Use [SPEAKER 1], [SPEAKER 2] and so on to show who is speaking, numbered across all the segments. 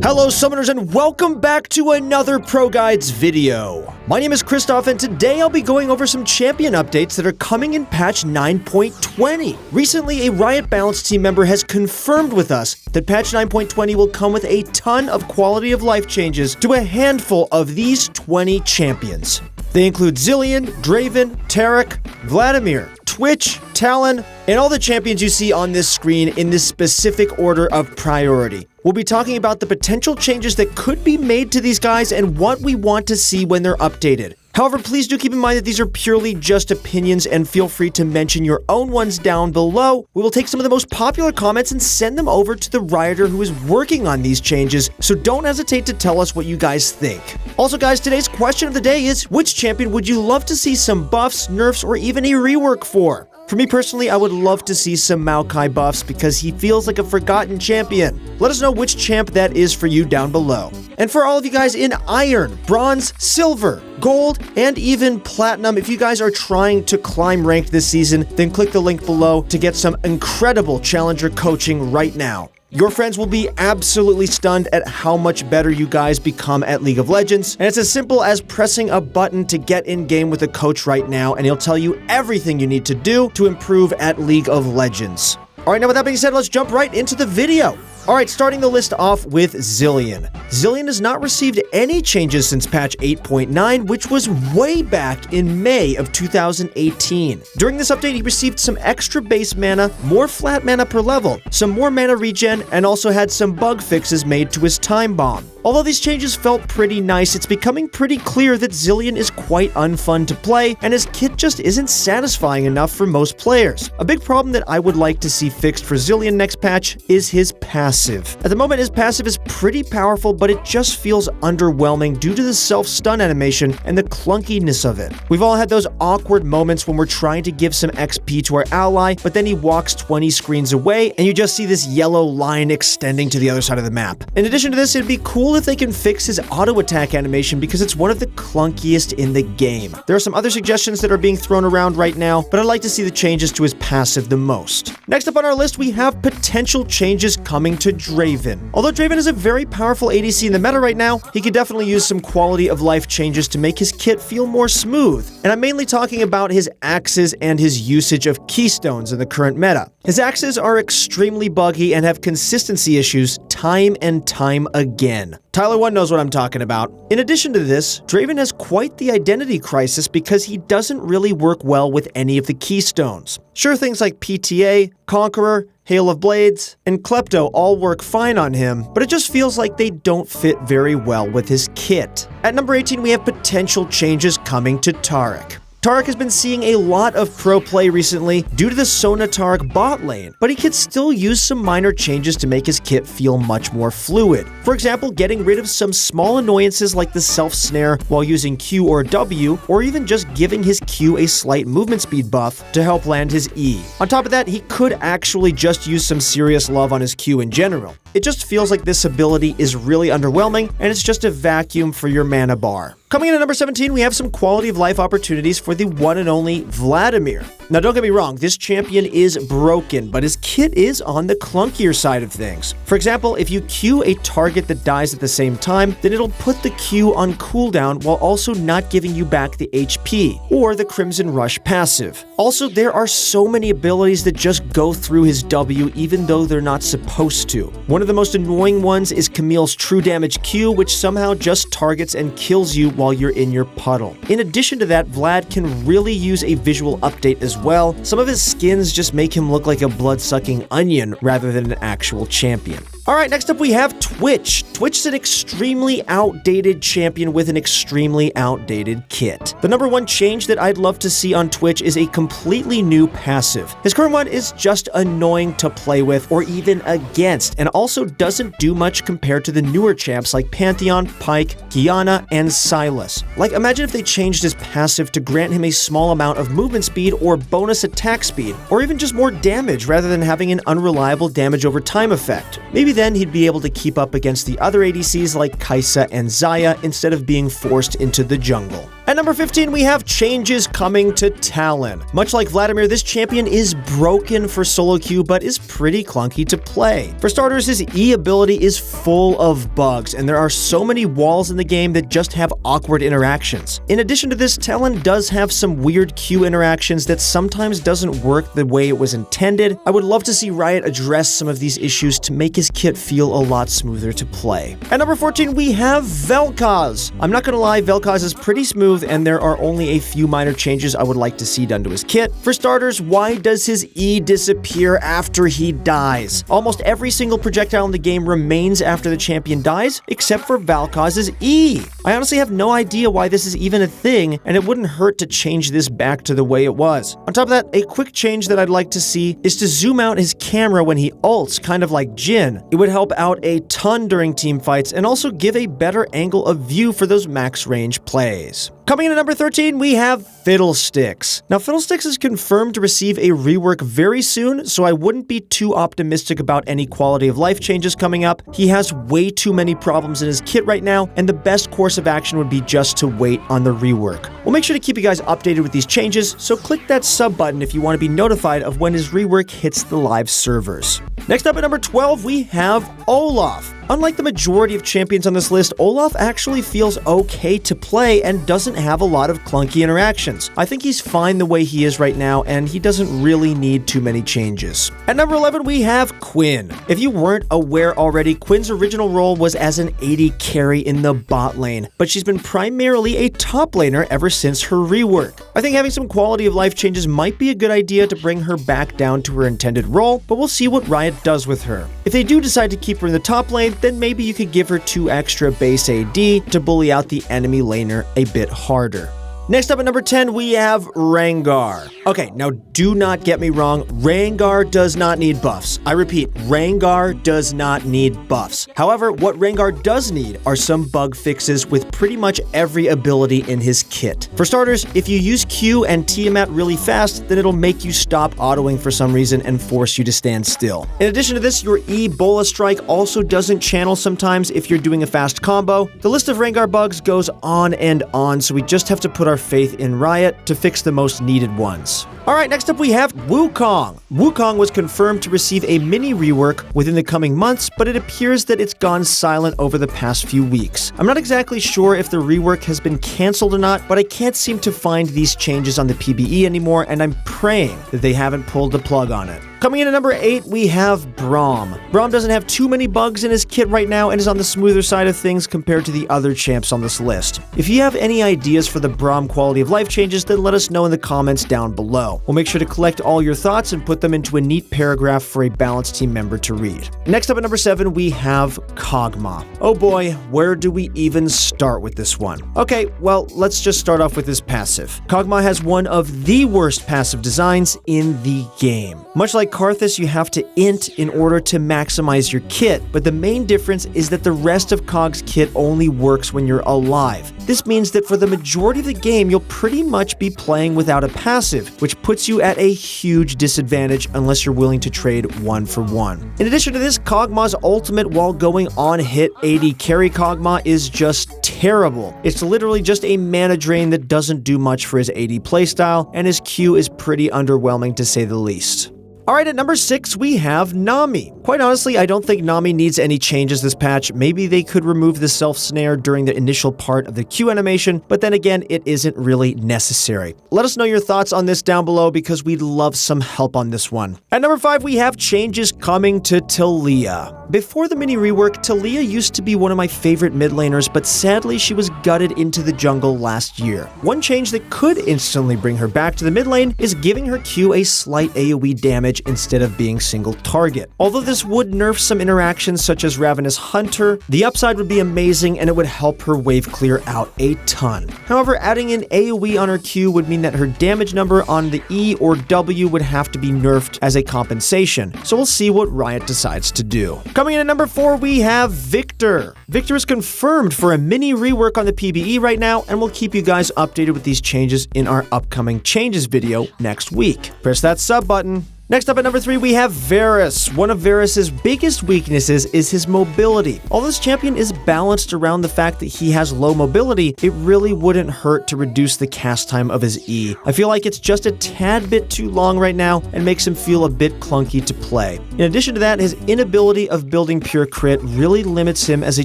[SPEAKER 1] Hello summoners and welcome back to another ProGuides video. My name is Christoph and today I'll be going over some champion updates that are coming in patch 9.20. Recently, a Riot Balance team member has confirmed with us that patch 9.20 will come with a ton of quality of life changes to a handful of these 20 champions. They include ZILEAN, DRAVEN, TARIC, VLADIMIR, Twitch, Talon, and all the champions you see on this screen in this specific order of priority. We'll be talking about the potential changes that could be made to these guys and what we want to see when they're updated. However, please do keep in mind that these are purely just opinions and feel free to mention your own ones down below. We will take some of the most popular comments and send them over to the Rioter who is working on these changes, so don't hesitate to tell us what you guys think. Also guys, today's question of the day is, which champion would you love to see some buffs, nerfs, or even a rework for? For me personally, I would love to see some Maokai buffs because he feels like a forgotten champion. Let us know which champ that is for you down below. And for all of you guys in Iron, Bronze, Silver, Gold, and even Platinum, if you guys are trying to climb rank this season, then click the link below to get some incredible Challenger coaching right now. Your friends will be absolutely stunned at how much better you guys become at League of Legends, and it's as simple as pressing a button to get in-game with a coach right now, and he'll tell you everything you need to do to improve at League of Legends. Alright, now with that being said, let's jump right into the video. Alright, starting the list off with ZILEAN. ZILEAN has not received any changes since patch 8.9, which was way back in May of 2018. During this update, he received some extra base mana, more flat mana per level, some more mana regen, and also had some bug fixes made to his time bomb. Although these changes felt pretty nice, it's becoming pretty clear that ZILEAN is quite unfun to play, and his kit just isn't satisfying enough for most players. A big problem that I would like to see fixed for ZILEAN next patch is his passive. At the moment, his passive is pretty powerful, but it just feels underwhelming due to the self-stun animation and the clunkiness of it. We've all had those awkward moments when we're trying to give some XP to our ally, but then he walks 20 screens away, and you just see this yellow line extending to the other side of the map. In addition to this, it'd be cool if they can fix his auto attack animation because it's one of the clunkiest in the game. There are some other suggestions that are being thrown around right now, but I'd like to see the changes to his passive the most. Next up on our list, we have potential changes coming to DRAVEN. Although DRAVEN is a very powerful ADC in the meta right now, he could definitely use some quality of life changes to make his kit feel more smooth. And I'm mainly talking about his axes and his usage of keystones in the current meta. His axes are extremely buggy and have consistency issues time and time again. Tyler 1 knows what I'm talking about. In addition to this, DRAVEN has quite the identity crisis because he doesn't really work well with any of the keystones. Sure, things like PTA, Conqueror, Hail of Blades, and Klepto all work fine on him, but it just feels like they don't fit very well with his kit. At number 18, we have potential changes coming to TARIC. TARIC has been seeing a lot of pro play recently due to the Sona TARIC bot lane, but he could still use some minor changes to make his kit feel much more fluid. For example, getting rid of some small annoyances like the self-snare while using Q or W, or even just giving his Q a slight movement speed buff to help land his E. On top of that, he could actually just use some serious love on his Q in general. It just feels like this ability is really underwhelming, and it's just a vacuum for your mana bar. Coming in at number 17, we have some quality of life opportunities for the one and only VLADIMIR. Now don't get me wrong, this champion is broken, but his kit is on the clunkier side of things. For example, if you Q a target that dies at the same time, then it'll put the Q on cooldown while also not giving you back the HP, or the Crimson Rush passive. Also, there are so many abilities that just go through his W even though they're not supposed to. One of the most annoying ones is Camille's True Damage Q, which somehow just targets and kills you while you're in your puddle. In addition to that, Vlad can really use a visual update as well. Some of his skins just make him look like a blood-sucking onion rather than an actual champion. Alright, next up we have Twitch. Twitch is an extremely outdated champion with an extremely outdated kit. The number one change that I'd love to see on Twitch is a completely new passive. His current one is just annoying to play with or even against, and also doesn't do much compared to the newer champs like Pantheon, Pyke, Qiyana, and Sylas. Like, imagine if they changed his passive to grant him a small amount of movement speed or bonus attack speed, or even just more damage rather than having an unreliable damage over time effect. Maybe then he'd be able to keep up against the other ADCs like Kai'Sa and Xayah instead of being forced into the jungle. At number 15, we have changes coming to Talon. Much like Vladimir, this champion is broken for solo queue, but is pretty clunky to play. For starters, his E ability is full of bugs, and there are so many walls in the game that just have awkward interactions. In addition to this, Talon does have some weird Q interactions that sometimes doesn't work the way it was intended. I would love to see Riot address some of these issues to make his kit feel a lot smoother to play. At number 14, we have Vel'koz. I'm not gonna lie, Vel'koz is pretty smooth, and there are only a few minor changes I would like to see done to his kit. For starters, why does his E disappear after he dies? Almost every single projectile in the game remains after the champion dies, except for Vel'koz's E. I honestly have no idea why this is even a thing, and it wouldn't hurt to change this back to the way it was. On top of that, a quick change that I'd like to see is to zoom out his camera when he ults, kind of like Jhin. It would help out a ton during team fights and also give a better angle of view for those max range plays. Coming in at number 13, we have Fiddlesticks. Now, Fiddlesticks is confirmed to receive a rework very soon, so I wouldn't be too optimistic about any quality of life changes coming up. He has way too many problems in his kit right now, and the best course of action would be just to wait on the rework. We'll make sure to keep you guys updated with these changes, so click that sub button if you want to be notified of when his rework hits the live servers. Next up at number 12, we have Olaf. Unlike the majority of champions on this list, Olaf actually feels okay to play and doesn't have a lot of clunky interactions. I think he's fine the way he is right now, and he doesn't really need too many changes. At number 11, we have Quinn. If you weren't aware already, Quinn's original role was as an AD carry in the bot lane, but she's been primarily a top laner ever since her rework. I think having some quality of life changes might be a good idea to bring her back down to her intended role, but we'll see what Riot does with her. If they do decide to keep her in the top lane, then maybe you could give her 2 extra base AD to bully out the enemy laner a bit harder. Next up at number 10, we have RENGAR. Okay, now do not get me wrong, RENGAR does not need buffs. I repeat, RENGAR does not need buffs. However, what RENGAR does need are some bug fixes with pretty much every ability in his kit. For starters, if you use Q and Tiamat really fast, then it'll make you stop autoing for some reason and force you to stand still. In addition to this, your E Bola Strike also doesn't channel sometimes if you're doing a fast combo. The list of RENGAR bugs goes on and on, so we just have to put our faith in Riot to fix the most needed ones. Alright, next up we have Wukong. Wukong was confirmed to receive a mini rework within the coming months, but it appears that it's gone silent over the past few weeks. I'm not exactly sure if the rework has been cancelled or not, but I can't seem to find these changes on the PBE anymore, and I'm praying that they haven't pulled the plug on it. Coming in at number 8, we have Braum. Braum doesn't have too many bugs in his kit right now and is on the smoother side of things compared to the other champs on this list. If you have any ideas for the Braum quality of life changes, then let us know in the comments down below. We'll make sure to collect all your thoughts and put them into a neat paragraph for a balanced team member to read. Next up at number 7, we have KOG'MAW. Oh boy, where do we even start with this one? Okay, well, let's just start off with his passive. KOG'MAW has one of the worst passive designs in the game. Much like Karthus, you have to int in order to maximize your kit, but the main difference is that the rest of Kog's kit only works when you're alive. This means that for the majority of the game, you'll pretty much be playing without a passive, which puts you at a huge disadvantage unless you're willing to trade 1-for-1. In addition to this, KOG'MAW's ultimate while going on hit AD carry KOG'MAW is just terrible. It's literally just a mana drain that doesn't do much for his AD playstyle, and his Q is pretty underwhelming to say the least. Alright, at number 6, we have NAMI. Quite honestly, I don't think NAMI needs any changes this patch. Maybe they could remove the self-snare during the initial part of the Q animation, but then again, it isn't really necessary. Let us know your thoughts on this down below because we'd love some help on this one. At number 5, we have changes coming to TALIYAH. Before the mini rework, TALIYAH used to be one of my favorite mid laners, but sadly she was gutted into the jungle last year. One change that could instantly bring her back to the mid lane is giving her Q a slight AoE damage instead of being single target. Although this would nerf some interactions such as Ravenous Hunter, the upside would be amazing and it would help her wave clear out a ton. However, adding an AoE on her Q would mean that her damage number on the E or W would have to be nerfed as a compensation, so we'll see what Riot decides to do. Coming in at number 4, we have Viktor. Viktor is confirmed for a mini rework on the PBE right now, and we'll keep you guys updated with these changes in our upcoming changes video next week. Press that sub button. Next up at number 3, we have VARUS. One of Varus's biggest weaknesses is his mobility. Although this champion is balanced around the fact that he has low mobility, it really wouldn't hurt to reduce the cast time of his E. I feel like it's just a tad bit too long right now and makes him feel a bit clunky to play. In addition to that, his inability of building pure crit really limits him as a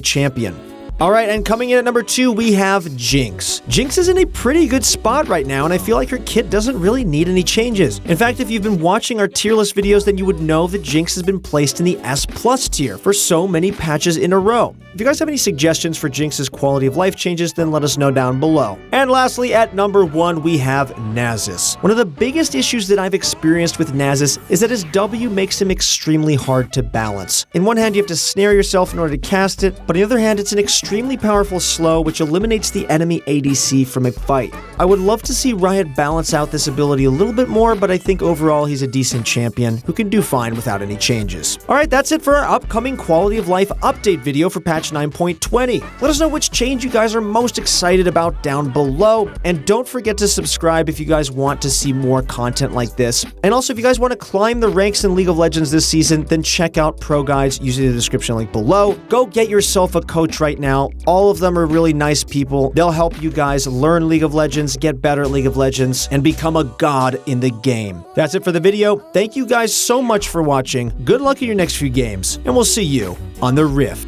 [SPEAKER 1] champion. Alright, and coming in at number 2, we have Jinx. Jinx is in a pretty good spot right now, and I feel like her kit doesn't really need any changes. In fact, if you've been watching our tier list videos, then you would know that Jinx has been placed in the S+ tier for so many patches in a row. If you guys have any suggestions for Jinx's quality of life changes, then let us know down below. And lastly, at number 1, we have Nasus. One of the biggest issues that I've experienced with Nasus is that his W makes him extremely hard to balance. In one hand, you have to snare yourself in order to cast it, but on the other hand, it's an extremely powerful slow which eliminates the enemy ADC from a fight. I would love to see Riot balance out this ability a little bit more, but I think overall he's a decent champion who can do fine without any changes. Alright, that's it for our upcoming quality of life update video for patch 9.20. Let us know which change you guys are most excited about down below, and don't forget to subscribe if you guys want to see more content like this. And also, if you guys want to climb the ranks in League of Legends this season, then check out ProGuides using the description link below. Go get yourself a coach right now. All of them are really nice people. They'll help you guys learn League of Legends, get better at League of Legends, and become a god in the game. That's it for the video. Thank you guys so much for watching. Good luck in your next few games, and we'll see you on the Rift.